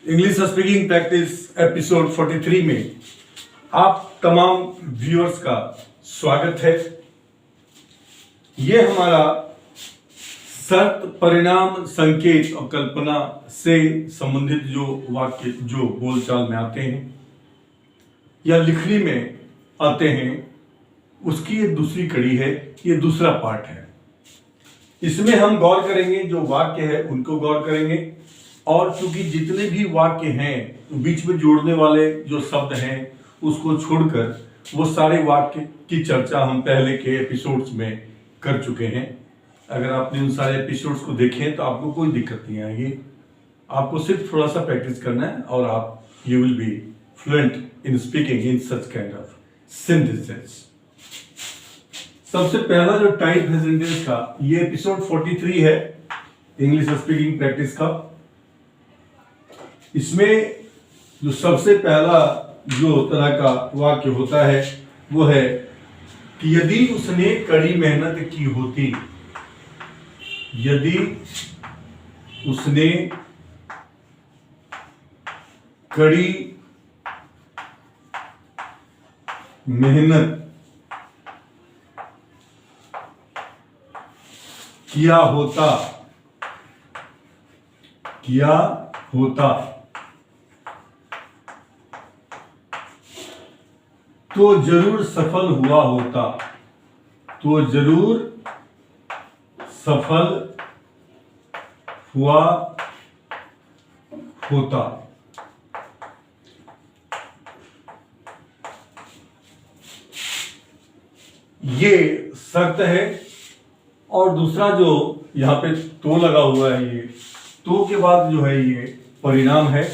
English speaking practice episode 43 में आप तमाम व्यूअर्स का स्वागत है। ये हमारा शर्त, परिणाम, संकेत और कल्पना से संबंधित जो वाक्य जो बोलचाल में आते हैं या लिखनी में आते हैं उसकी ये दूसरी कड़ी है, ये दूसरा पार्ट है। इसमें हम गौर करेंगे, जो वाक्य है उनको गौर करेंगे और चूंकि जितने भी वाक्य हैं बीच में जोड़ने वाले जो शब्द हैं उसको छोड़कर वो सारे वाक्य की चर्चा हम पहले के एपिसोड्स में कर चुके हैं। अगर आपने उन सारे एपिसोड्स को देखे तो आपको कोई दिक्कत नहीं आएगी। आपको सिर्फ थोड़ा सा प्रैक्टिस करना है और आप you will be fluent in speaking in such kind of sentences. सबसे पहला जो टाइप है सेंटेंस का, ये एपिसोड 43 है इंग्लिश स्पीकिंग प्रैक्टिस का। इसमें जो सबसे पहला जो तरह का वाक्य होता है वो है कि यदि उसने कड़ी मेहनत की होती, यदि उसने कड़ी मेहनत किया होता तो जरूर सफल हुआ होता, तो जरूर सफल हुआ होता। ये शर्त है। और दूसरा जो यहाँ पे तो लगा हुआ है, ये तो के बाद जो है ये परिणाम है,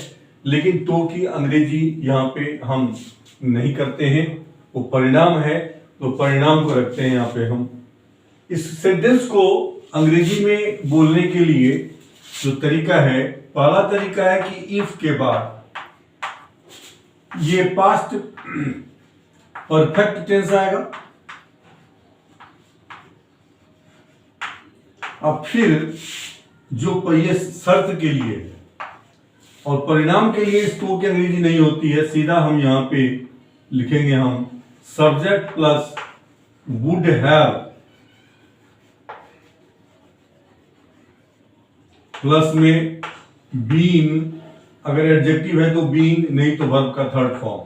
लेकिन तो की अंग्रेजी यहाँ पे हम नहीं करते हैं, वो परिणाम है तो परिणाम को रखते हैं यहाँ पे हम। इस सेंटेंस को अंग्रेजी में बोलने के लिए जो तरीका है, पहला तरीका है कि इफ के बाद ये पास्ट परफेक्ट टेंस आएगा, अब फिर जो ये शर्त के लिए और परिणाम के लिए इस तो की अंग्रेजी नहीं होती है, सीधा हम यहां पे लिखेंगे हम subject plus would have plus में बीन। अगर एडजेक्टिव है तो बीन, नहीं तो वर्ब का थर्ड फॉर्म।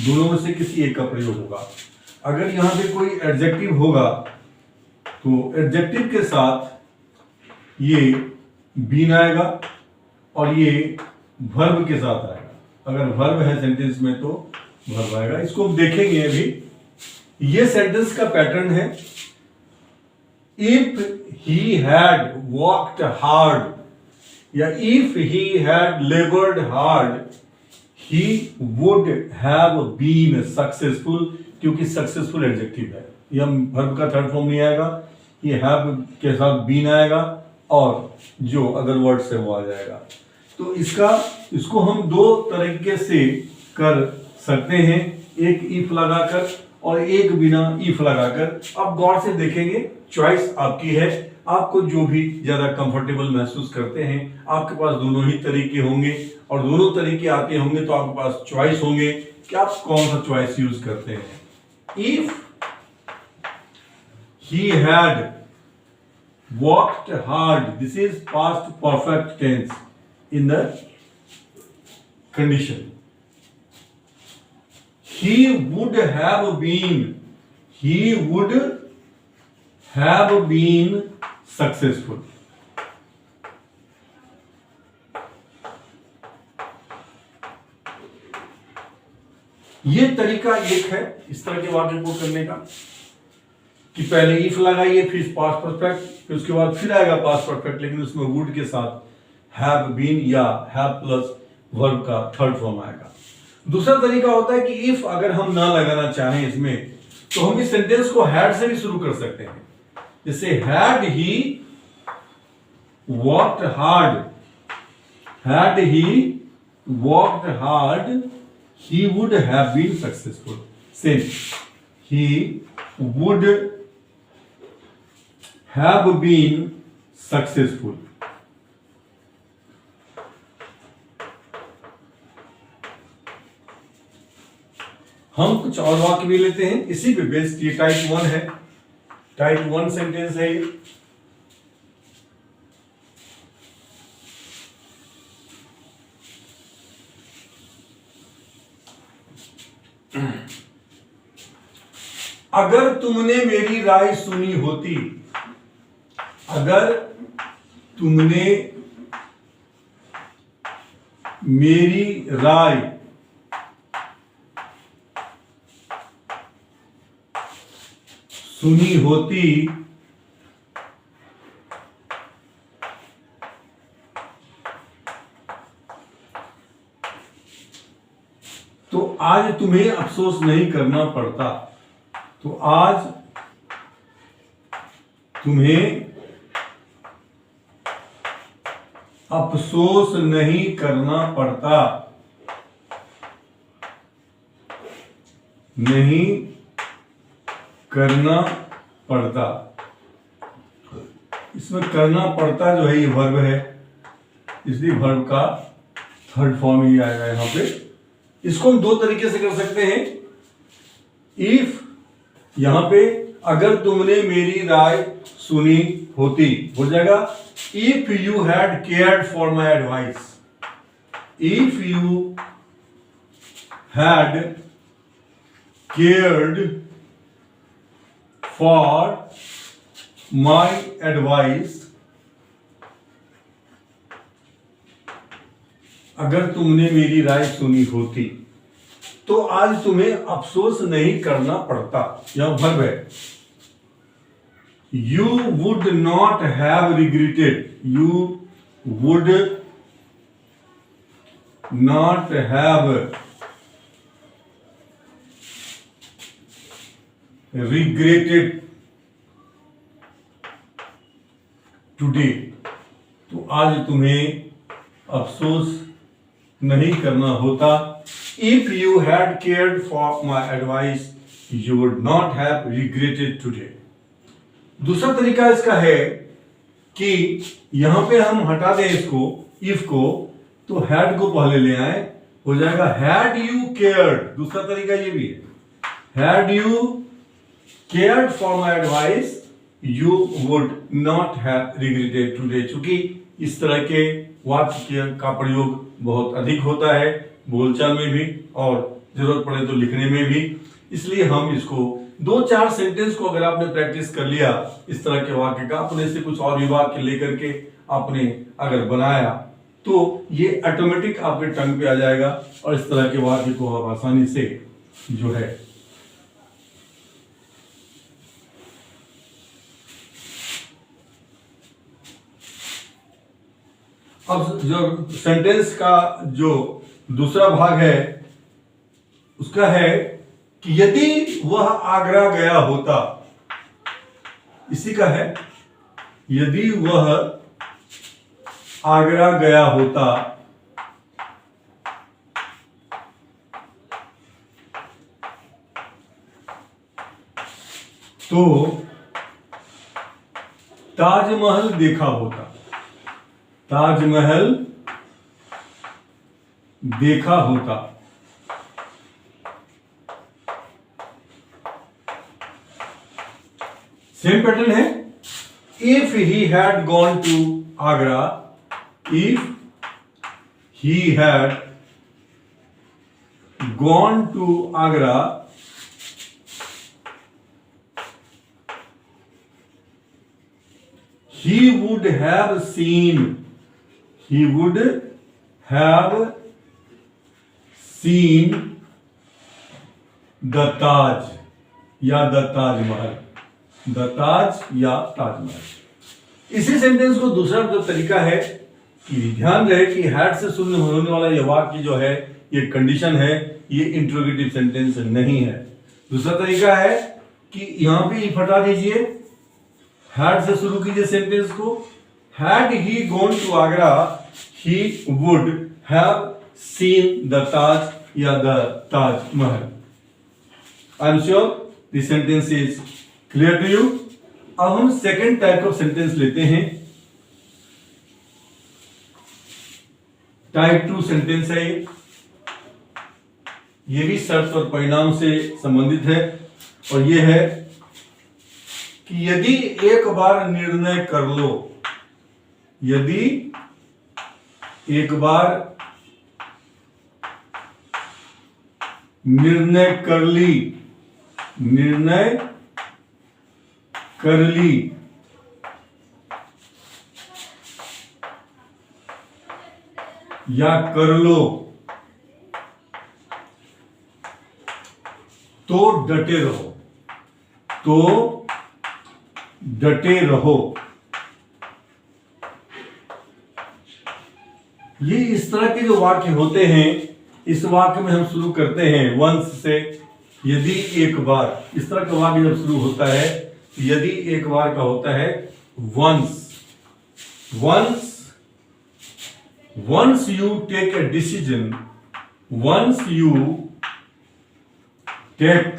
दोनों में से किसी एक का प्रयोग होगा। अगर यहां पे कोई एडजेक्टिव होगा तो एडजेक्टिव के साथ ये बीन आएगा और ये वर्ब के साथ आएगा। अगर वर्ब है सेंटेंस में तो वर्ब आएगा। इसको हम देखेंगे अभी। ये सेंटेंस का पैटर्न है, if he had worked hard या if he had laboured hard he would have been successful, क्योंकि सक्सेसफुल एडजेक्टिव है। ये वर्ब का थर्ड फॉर्म नहीं आएगा, ये हैव के साथ बीन आएगा और जो अदर वर्ड्स है वो आ जाएगा। तो इसको हम दो तरीके से कर सकते हैं, एक इफ लगाकर और एक बिना इफ लगाकर। अब गौर से देखेंगे, चॉइस आपकी है, आपको जो भी ज्यादा कंफर्टेबल महसूस करते हैं। आपके पास दोनों ही तरीके होंगे और दोनों तरीके आते होंगे तो आपके पास चॉइस होंगे कि आप कौन सा चॉइस यूज करते हैं। If he had worked hard, this is past perfect tense in the condition. He would have been successful. ये तरीका एक है इस तरह के वाक्य को करने का कि पहले इफ लगाइए, फिर पास्ट परफेक्ट, फिर उसके बाद फिर आएगा पास्ट परफेक्ट, लेकिन उसमें वुड के साथ हैव बीन या हैव प्लस वर्ब का थर्ड फॉर्म आएगा। दूसरा तरीका होता है कि इफ अगर हम ना लगाना चाहें इसमें तो हम इस सेंटेंस को हैड से भी शुरू कर सकते हैं। जैसे had he worked hard he would have been successful. Same, he would have been successful. हम कुछ और वाक्य भी लेते हैं इसी पे बेस्ड। ये टाइप 1 है, टाइप 1 सेंटेंस है ये। अगर तुमने मेरी राय सुनी होती, अगर तुमने मेरी राय सुनी होती तो आज तुम्हें अफसोस नहीं करना पड़ता। तो आज तुम्हें अफसोस नहीं करना पड़ता, नहीं करना पड़ता। इसमें करना पड़ता जो है ये वर्ब है, इसलिए वर्ब का थर्ड फॉर्म ही आएगा यहां पे। इसको हम दो तरीके से कर सकते हैं। इफ, यहां पे अगर तुमने मेरी राय सुनी होती हो जाएगा if you had cared for my advice, if you had cared for my advice, अगर तुमने मेरी राय सुनी होती तो आज तुम्हें अफसोस नहीं करना पड़ता। यह वर्ब है। You would not have regretted, you would not have regretted today, तो आज तुम्हें अफसोस नहीं करना होता। If you had cared for my advice you would not have regretted today. दूसरा तरीका इसका है कि यहां पे हम हटा दें इसको, इफ को, तो हैड को पहले ले आए, हो जाएगा हैड यू केयर्ड। दूसरा तरीका ये भी है, had you cared for my advice you would not have regretted today. चूंकि इस तरह के वाक्य का प्रयोग बहुत अधिक होता है बोलचाल में भी और जरूरत पड़े तो लिखने में भी, इसलिए हम इसको 2-4 सेंटेंस को अगर आपने प्रैक्टिस कर लिया इस तरह के वाक्य का, अपने से कुछ और भी वाक्य लेकर के आपने अगर बनाया तो ये ऑटोमेटिक आपके टंग पे आ जाएगा और इस तरह के वाक्य को आप आसानी से जो है अब जो सेंटेंस का जो दूसरा भाग है उसका है कि यदि वह आगरा गया होता, इसी का है, यदि वह आगरा गया होता तो ताजमहल देखा होता, ताजमहल देखा होता। सेम पैटर्न है। If he had gone to Agra, if he had gone to Agra he would have seen the Taj या द ताजमहल, द ताज या ताजमहल। इसी सेंटेंस को दूसरा जो तरीका है कि ध्यान रहे कि हैड से शुरू होने वाला यह वाक्य जो है ये कंडीशन है, ये इंट्रोगेटिव सेंटेंस नहीं है। दूसरा तरीका है कि यहां पे हटा दीजिए, हैड से शुरू कीजिए सेंटेंस को। Had he gone to Agra he would have seen the Taj या the Taj Mahal. I am sure this sentence is clear to you. अब हम सेकेंड टाइप ऑफ सेंटेंस लेते हैं। टाइप 2 सेंटेंस है ये। ये भी शर्त और परिणाम से संबंधित है, और ये है कि यदि एक बार निर्णय कर लो, यदि एक बार निर्णय कर ली या कर लो, तो डटे रहो। ये इस तरह के जो वाक्य होते हैं, इस वाक्य में हम शुरू करते हैं वंस से, यदि एक बार। इस तरह का वाक्य जब शुरू होता है, यदि एक बार का होता है once you take a decision, once you take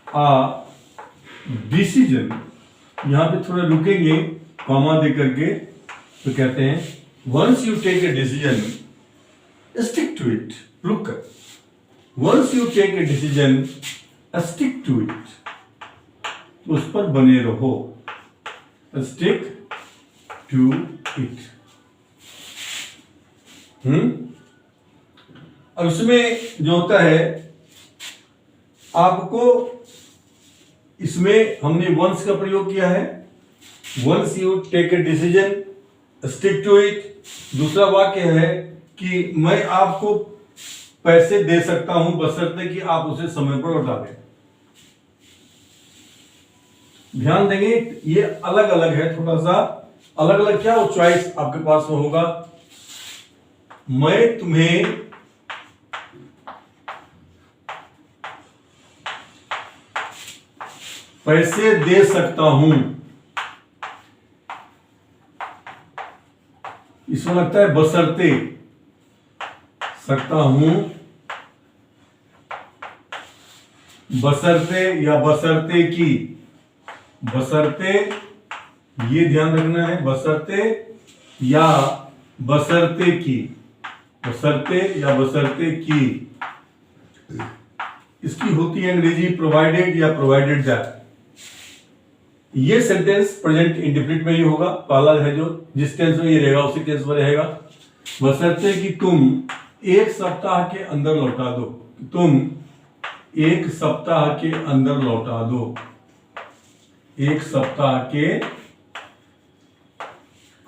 a decision, यहां पे थोड़ा रुकेंगे कॉमा दे करके, तो कहते हैं once you take a decision, stick to it, रुक कर, once you take a decision, stick to it, उस पर बने रहो, stick to it। अब इसमें जो होता है, आपको इसमें हमने वंस का प्रयोग किया है, once you take a decision stick to it. दूसरा वाक्य है कि मैं आपको पैसे दे सकता हूं बशर्ते कि आप उसे समय पर लौटा दें। ध्यान देंगे, ये अलग अलग है, थोड़ा सा अलग अलग। क्या वो चॉइस आपके पास में होगा? मैं तुम्हें पैसे दे सकता हूं, इसमें लगता है बशर्ते, सकता हूं, बशर्ते या बशर्ते की, बशर्ते, ये ध्यान रखना है, बशर्ते या बशर्ते की, बशर्ते या बशर्ते की। इसकी होती है अंग्रेजी प्रोवाइडेड या प्रोवाइडेड दैट। ये सेंटेंस प्रेजेंट इंडेफिनिट में ही होगा, पहला है जो जिस टेंस में ये रहेगा उसी टेंस में रहेगा। बशर्ते कि तुम एक सप्ताह के अंदर लौटा दो, तुम एक सप्ताह के अंदर लौटा दो, एक सप्ताह के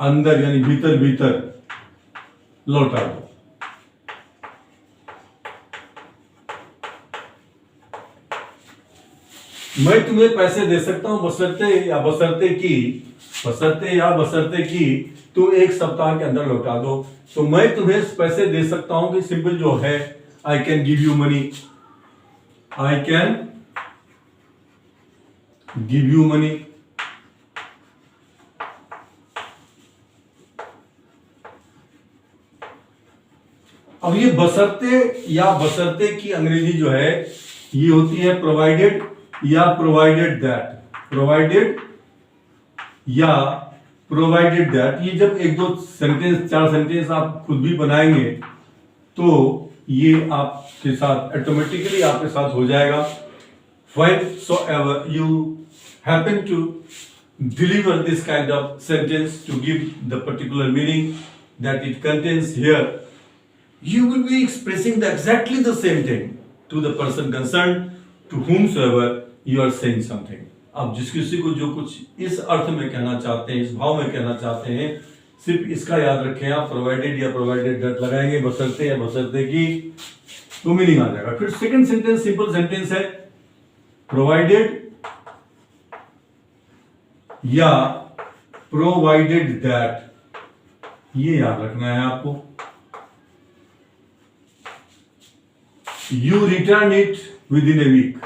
अंदर यानी भीतर भीतर लौटा दो। मैं तुम्हें पैसे दे सकता हूं बशर्ते या बशर्ते की, बशर्ते या बशर्ते की तो एक सप्ताह के अंदर लौटा दो। तो मैं तुम्हें पैसे दे सकता हूं कि सिंपल जो है, आई can give you money, I can give you money. अब ये बशर्ते या बशर्ते की अंग्रेजी जो है ये होती है प्रोवाइडेड या प्रोवाइडेड दैट, प्रोवाइडेड या प्रोवाइडेड दैट। ये जब एक दो सेंटेंस, चार सेंटेंस आप खुद भी बनाएंगे तो ये आपके साथ ऑटोमेटिकली आपके साथ हो जाएगा। Whensoever you happen to deliver this kind of sentence to give the particular meaning that it contains here, you will be expressing exactly the same thing to the person concerned, to whomsoever you are saying something। आप जिस किसी को जो कुछ इस अर्थ में कहना चाहते हैं, इस भाव में कहना चाहते हैं, सिर्फ इसका याद रखें। आप प्रोवाइडेड या प्रोवाइडेड दैट लगाएंगे, बशर्ते या बशर्ते की, तो मीनिंग आ जाएगा। फिर सेकंड सेंटेंस सिंपल सेंटेंस है, प्रोवाइडेड या प्रोवाइडेड दैट, ये याद रखना है आपको। You return it within a week,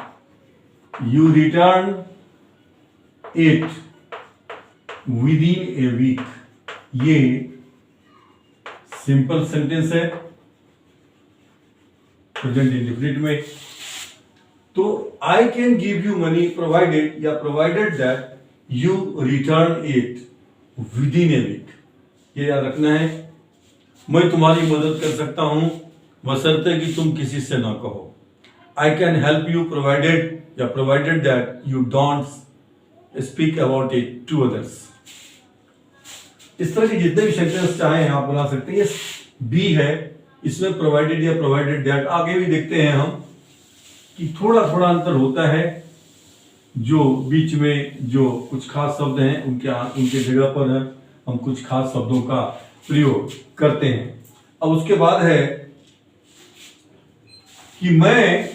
you return it within a week, ये सिंपल सेंटेंस है प्रेजेंट इंडेफिनिट में। तो I can give you money provided या provided that you return it within a week, ये याद रखना है। मैं तुम्हारी मदद कर सकता हूं बशर्ते कि तुम किसी से ना कहो। I can help you provided या provided that you don't speak about it to others. इस तरह के जितने भी सेंटेंस चाहें आप बना सकते हैं। ये बी है, इसमें प्रोवाइडेड या प्रोवाइडेड दैट। आगे भी देखते हैं हम कि थोड़ा थोड़ा अंतर होता है, जो बीच में जो कुछ खास शब्द हैं उनके जगह पर हम कुछ खास शब्दों का प्रयोग करते हैं। अब उसके बाद है कि मैं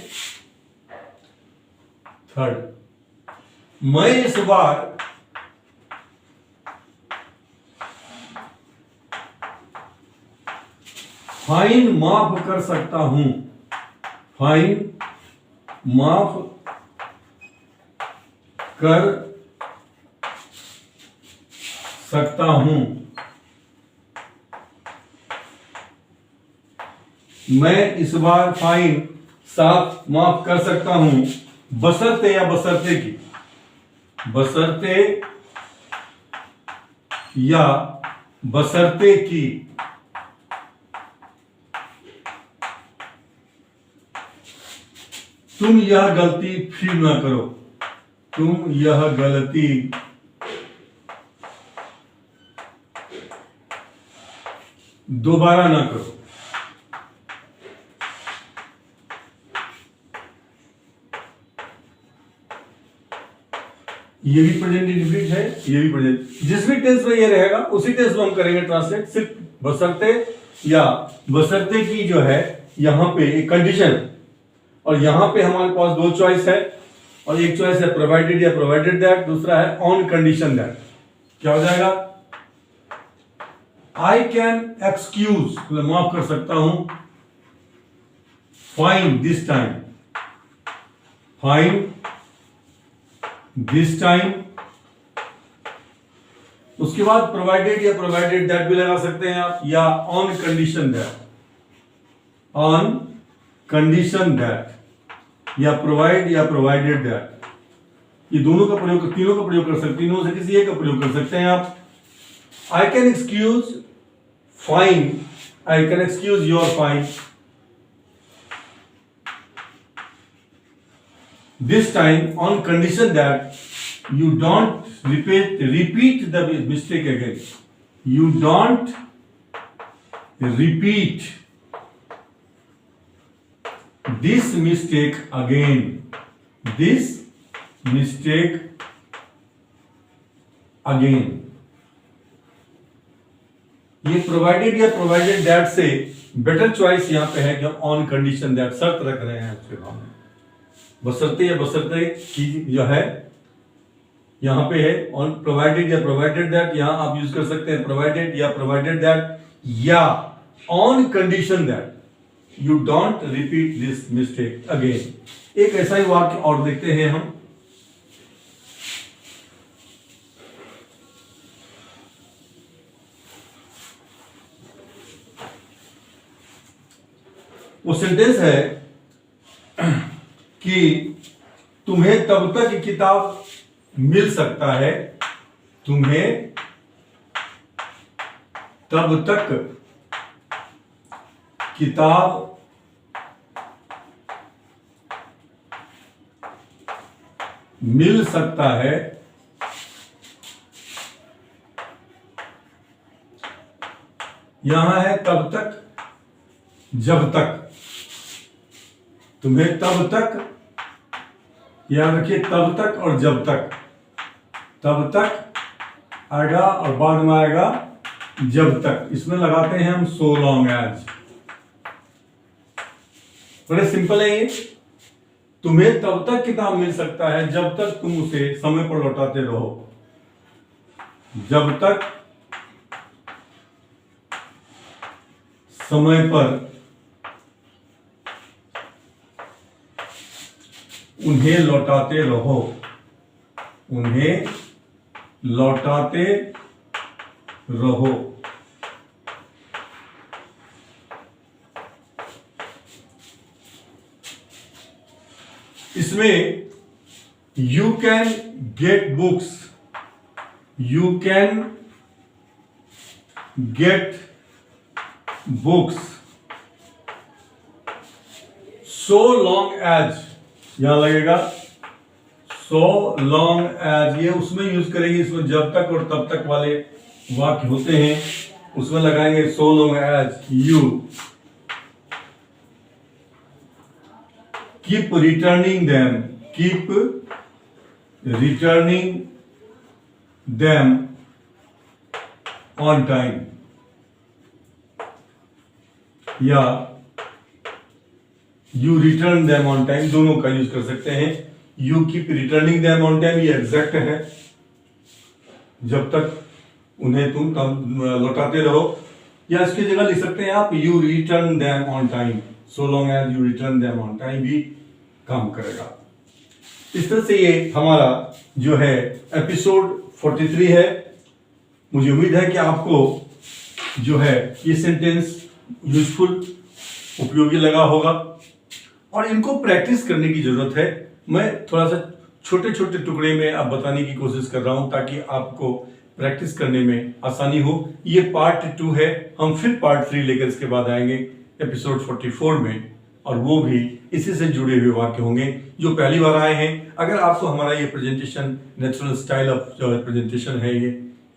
इस बार फाइन माफ कर सकता हूं। फाइन माफ कर सकता हूं। मैं इस बार फाइन साफ माफ कर सकता हूं, बशर्ते या बशर्ते की, बशर्ते या बशर्ते की तुम यह गलती फिर ना करो। तुम यह गलती दोबारा ना करो। ये भी प्रेजेंट इंडिफिनिट है, ये भी प्रेजेंट। जिस भी टेंस में ये रहेगा उसी टेंस में हम करेंगे ट्रांसलेट। सिर्फ बशर्ते या बशर्ते की जो है यहां पे एक कंडीशन, और यहां पे हमारे पास दो चॉइस है, और एक चॉइस है प्रोवाइडेड या प्रोवाइडेड दैट, दूसरा है ऑन कंडीशन दैट। क्या हो जाएगा? आई कैन एक्सक्यूज, मतलब माफ कर सकता हूं, fine this time, fine this time. उसके बाद प्रोवाइडेड या प्रोवाइडेड दैट भी लगा सकते हैं आप, या on condition that, on condition that, या प्रोवाइड या प्रोवाइडेड दैट। ये दोनों का प्रयोग, तीनों का प्रयोग कर सकते हैं, तीनों से किसी एक का प्रयोग कर सकते हैं आप। I can excuse fine, I can excuse your fine this time on condition that you don't repeat the mistake again. You don't repeat this mistake again. This mistake again. ये प्रोवाइडेड या प्रोवाइडेड दैट से better choice यहां पे है कि हम on condition that शर्त रख रहे हैं उसके बाद में। बशर्ते या बशर्ते की जो है यहां पे है ऑन प्रोवाइडेड या प्रोवाइडेड दैट, यहां आप यूज कर सकते हैं प्रोवाइडेड या प्रोवाइडेड दैट, या on condition that you don't repeat this mistake again. एक ऐसा ही वाक्य और देखते हैं हम। वो सेंटेंस है कि तुम्हें तब तक किताब मिल सकता है, तुम्हें तब तक किताब मिल सकता है यहां है तब तक जब तक। तुम्हें तब तक, याद रखिए तब तक और जब तक। तब तक आएगा और बाद में आएगा जब तक। इसमें लगाते हैं हम so long as। बड़े सिंपल है ये। तुम्हें तब तक किताब मिल सकता है जब तक तुम उसे समय पर लौटाते रहो। जब तक समय पर उन्हें लौटाते रहो, उन्हें लौटाते रहो। इसमें you can get books, you can get books so long as, यहां लगेगा so long as, ये उसमें यूज करेंगे, इसमें जब तक और तब तक वाले वाक्य होते हैं उसमें लगाएंगे so long as you keep returning them, keep returning them on time, या you return them on time, दोनों का यूज कर सकते हैं। you keep returning them on time ये एग्जैक्ट है, जब तक उन्हें तुम लौटाते रहो, या इसकी जगह लिख सकते हैं आप you return them on time, so long as you return them on time भी काम करेगा। इस तरह से ये हमारा जो है एपिसोड 43 है। मुझे उम्मीद है कि आपको जो है ये सेंटेंस यूजफुल, उपयोगी लगा होगा और इनको प्रैक्टिस करने की जरूरत है। मैं थोड़ा सा छोटे छोटे टुकड़े में अब बताने की कोशिश कर रहा हूं ताकि आपको प्रैक्टिस करने में आसानी हो। ये पार्ट 2 है, हम फिर पार्ट 3 लेकर इसके बाद आएंगे एपिसोड 44 में, और वो भी इसी से जुड़े हुए वाक्य होंगे। जो पहली बार आए हैं, अगर आपको हमारा ये प्रेजेंटेशन, नेचुरल स्टाइल ऑफ जो प्रेजेंटेशन है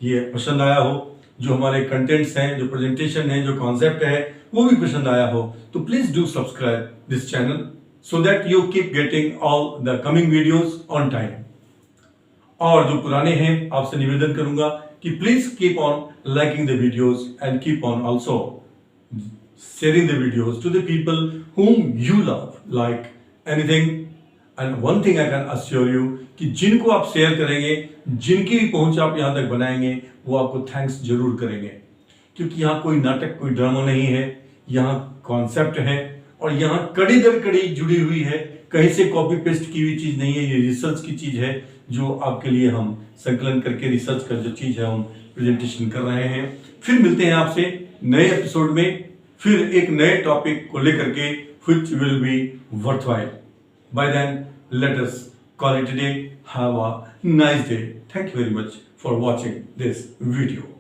ये पसंद आया हो, जो हमारे कंटेंट्स हैं, जो प्रेजेंटेशन है, जो कॉन्सेप्ट है वो भी पसंद आया हो, तो please do subscribe this channel so that you keep getting all the coming videos on time। और जो पुराने हैं आपसे निवेदन करूंगा कि please keep on liking the videos and keep on also sharing the videos to the people whom you love like anything। and one thing I can assure you कि जिनको आप शेयर करेंगे, जिनकी भी पहुंच आप यहां तक बनाएंगे, वो आपको थैंक्स जरूर करेंगे, क्योंकि यहाँ कोई नाटक, कोई ड्रामा नहीं है, यहाँ कॉन्सेप्ट है और यहाँ कड़ी दर कड़ी जुड़ी हुई है, कहीं से कॉपी पेस्ट की हुई चीज नहीं है, ये रिसर्च की चीज है जो आपके लिए हम संकलन करके रिसर्च कर जो चीज है हम प्रेजेंटेशन कर रहे हैं। फिर मिलते हैं आपसे नए एपिसोड में, फिर एक नए टॉपिक को लेकर के which will be worthwhile। By then, let us call it a day. Have a nice day. Thank you very much for watching this video.